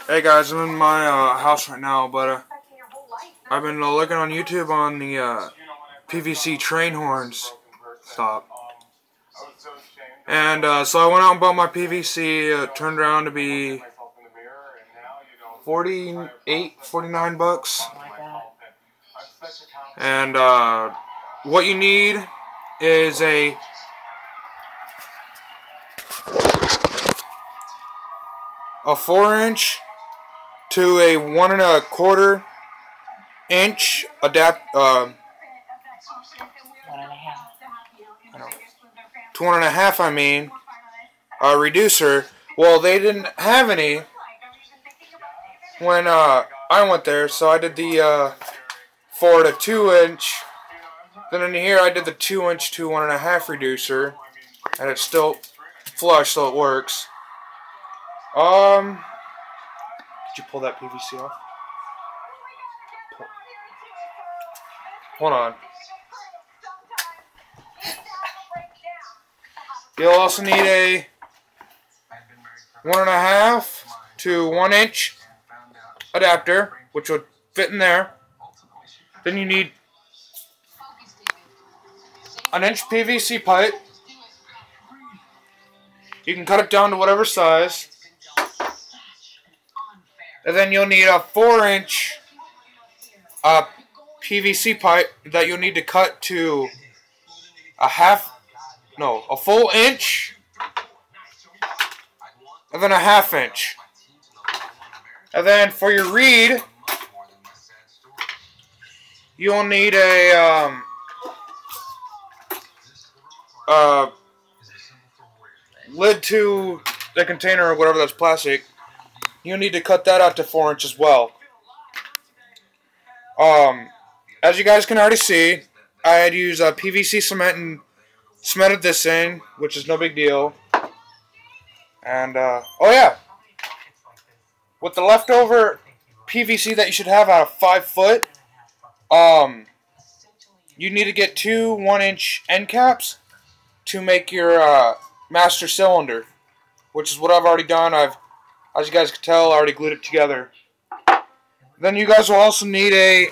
Hey guys, I'm in my house right now, but I've been looking on YouTube on the PVC train horns stop. And so I went out and bought my PVC. It turned around to be 49 bucks. And what you need is a a 4-inch to a 1 1/4-inch to 1 1/2, I mean, reducer. Well, they didn't have any when I went there, so I did the 4 to 2-inch. Then in here I did the 2-inch to 1 1/2 reducer, and it's still flush, so it works. Did you pull that PVC off? Hold on. You'll also need a 1 1/2 to 1-inch adapter, which would fit in there. Then you need an inch PVC pipe. You can cut it down to whatever size. And then you'll need a 4-inch PVC pipe that you'll need to cut to a full inch, and then a 1/2 inch. And then for your reed, you'll need a lid to the container or whatever that's plastic. You'll need to cut that out to 4 inches as well. As you guys can already see, I had used PVC cement and cemented this in, which is no big deal. And, oh yeah, with the leftover PVC that you should have out of 5 foot, you need to get 2 1-inch end caps to make your master cylinder, which is what I've already done. As you guys can tell, I already glued it together. Then you guys will also need a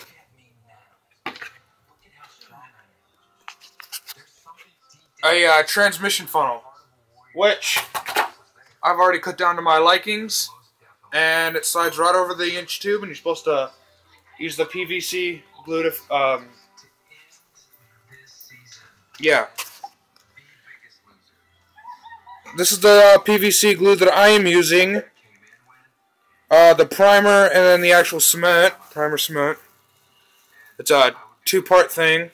transmission funnel, which I've already cut down to my likings, and it slides right over the inch tube, and you're supposed to use the PVC glue to, yeah. This is the PVC glue that I am using. The primer and then the actual cement, primer cement. It's a 2-part thing.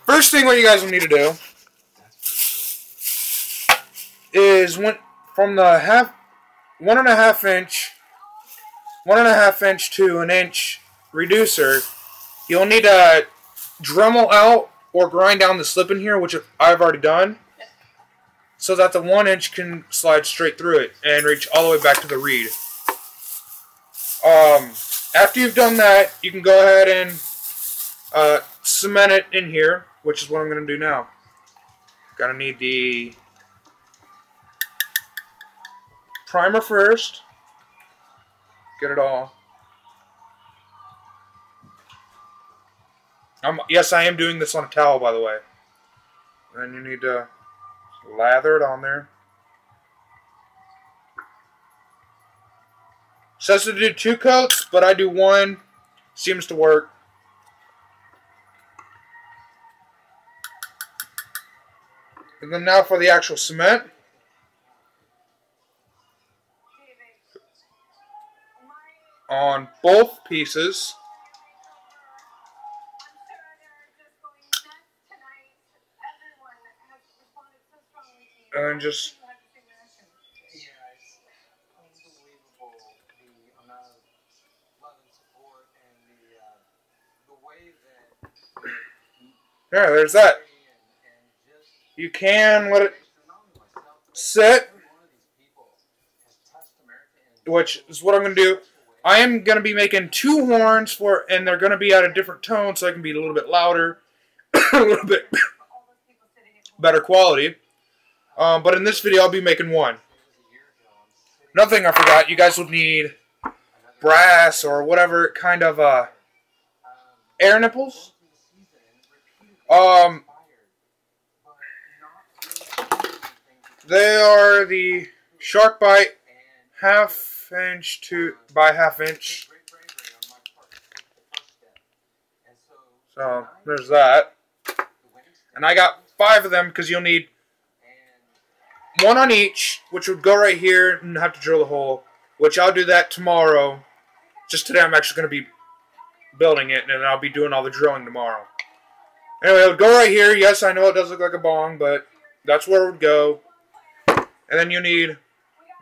First thing what you guys will need to do is from the 1 1/2 inch to an inch reducer, you'll need to Dremel out or grind down the slip in here, which I've already done, so that the 1-inch can slide straight through it and reach all the way back to the reed. After you've done that, you can go ahead and cement it in here, which is what I'm going to do now. Gonna need the primer first. Get it all. Yes, I am doing this on a towel, by the way. Then you need to lather it on there. It says to do 2 coats, but I do 1. Seems to work. And then now for the actual cement. On both pieces. And then just yeah, there's that. You can let it sit, which is what I'm going to do. I am going to be making 2 horns and they're going to be at a different tone, so I can be a little bit louder, a little bit better quality. But in this video, I'll be making 1. Another thing I forgot, you guys would need brass or whatever kind of air nipples. They are the Shark Bite 1/2 inch by 1/2 inch. So there's that. And I got 5 of them because you'll need 1 on each, which would go right here and have to drill the hole, which I'll do that tomorrow. Just today I'm actually going to be building it, and I'll be doing all the drilling tomorrow. Anyway, it would go right here. Yes, I know it does look like a bong, but that's where it would go. And then you need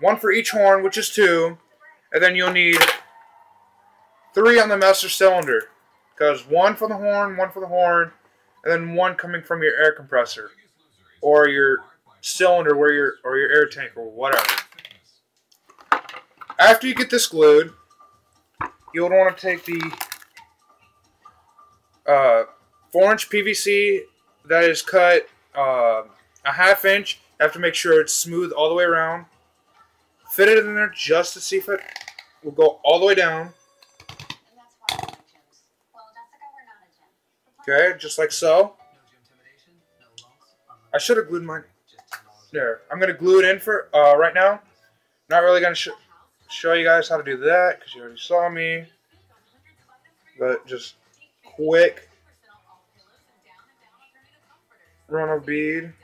1 for each horn, which is 2. And then you'll need 3 on the master cylinder. Because 1 for the horn, 1 for the horn, and then 1 coming from your air compressor. Or your cylinder or your air tank or whatever. After you get this glued, you'll want to take the 4-inch PVC that is cut a 1/2 inch. You have to make sure it's smooth all the way around. Fit it in there just to see if it will go all the way down. Okay, just like so. I should have glued mine. There. I'm going to glue it in for right now. Not really going to show you guys how to do that because you already saw me. But just quick. Run of bead.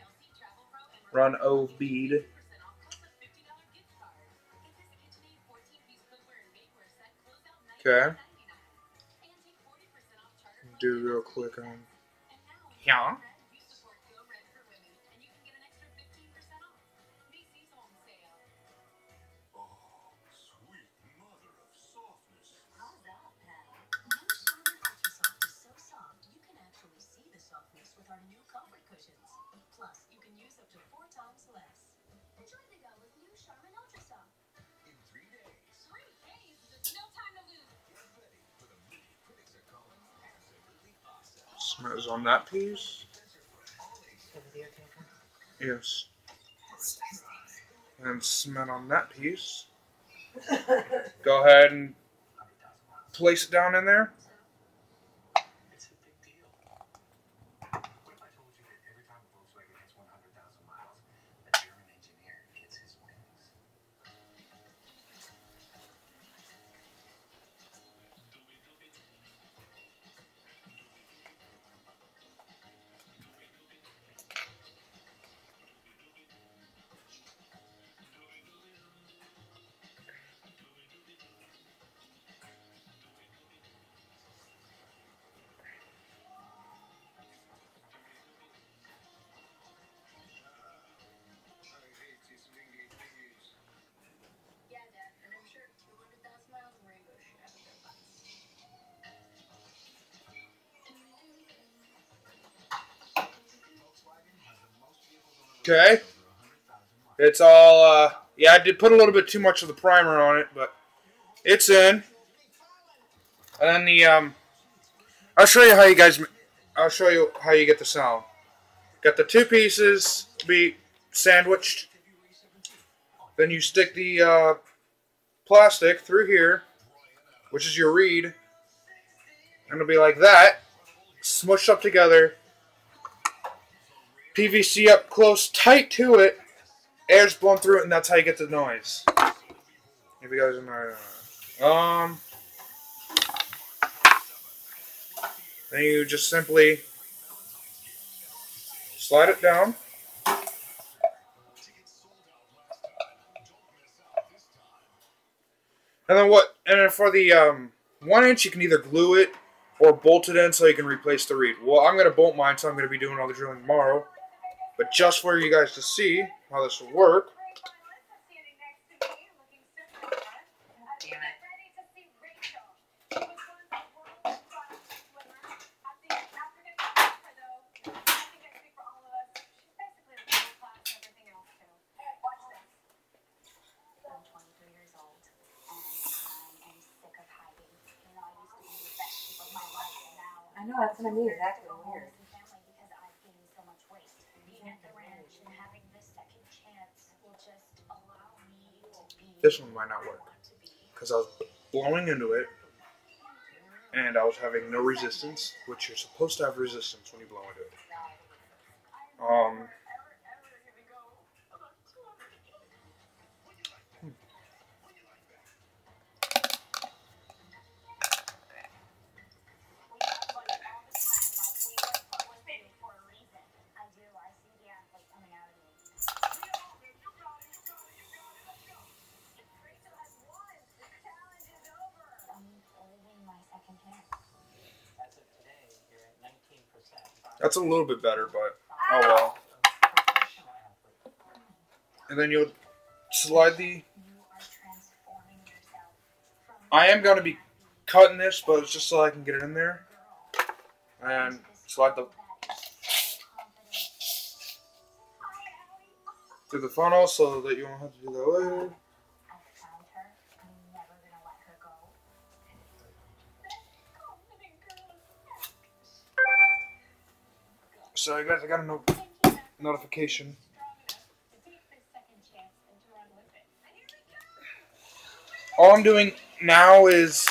Run of bead. Okay. Do real quick on. Yeah. Smells on that piece. Yes. And cement on that piece. Go ahead and place it down in there. Okay. It's all, yeah, I did put a little bit too much of the primer on it, but it's in. And then I'll show you how you get the sound. Got the 2 pieces to be sandwiched. Then you stick the plastic through here, which is your reed. And it'll be like that, smushed up together. PVC up close, tight to it. Air's blowing through it, and that's how you get the noise. If you guys are then you just simply slide it down. And then for the 1 inch, you can either glue it or bolt it in so you can replace the reed. Well, I'm going to bolt mine, so I'm going to be doing all the drilling tomorrow. But just for you guys to see how this will work. I know, that's what I mean, exactly weird. this one might not work because I was blowing into it and I was having no resistance, which you're supposed to have resistance when you blow into it. That's a little bit better, but oh well. And then you'll slide the... I am going to be cutting this, but it's just so I can get it in there. And slide the... through the funnel so that you won't have to do that later. Sorry guys, I got a notification. All I'm doing now is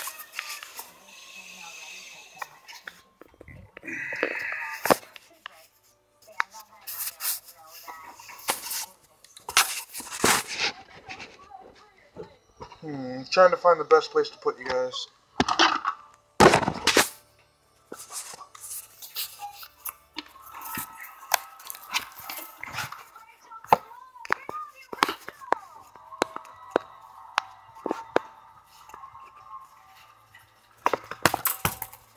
trying to find the best place to put you guys.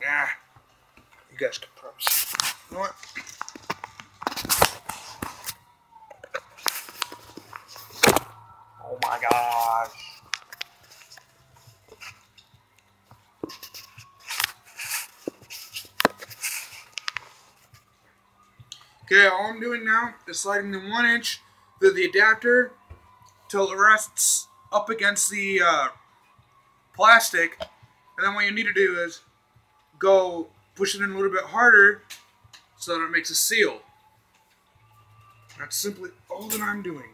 Yeah, you guys can probably see. You know what? Oh my gosh. Okay, all I'm doing now is sliding the 1 inch through the adapter till it rests up against the plastic, and then what you need to do is go push it in a little bit harder so that it makes a seal. That's simply all that I'm doing.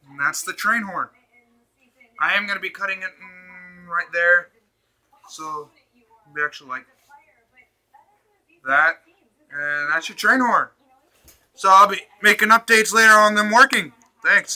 And that's the train horn. I am going to be cutting it right there, so it'll be actually like that, and that's your train horn. So I'll be making updates later on them working. Thanks.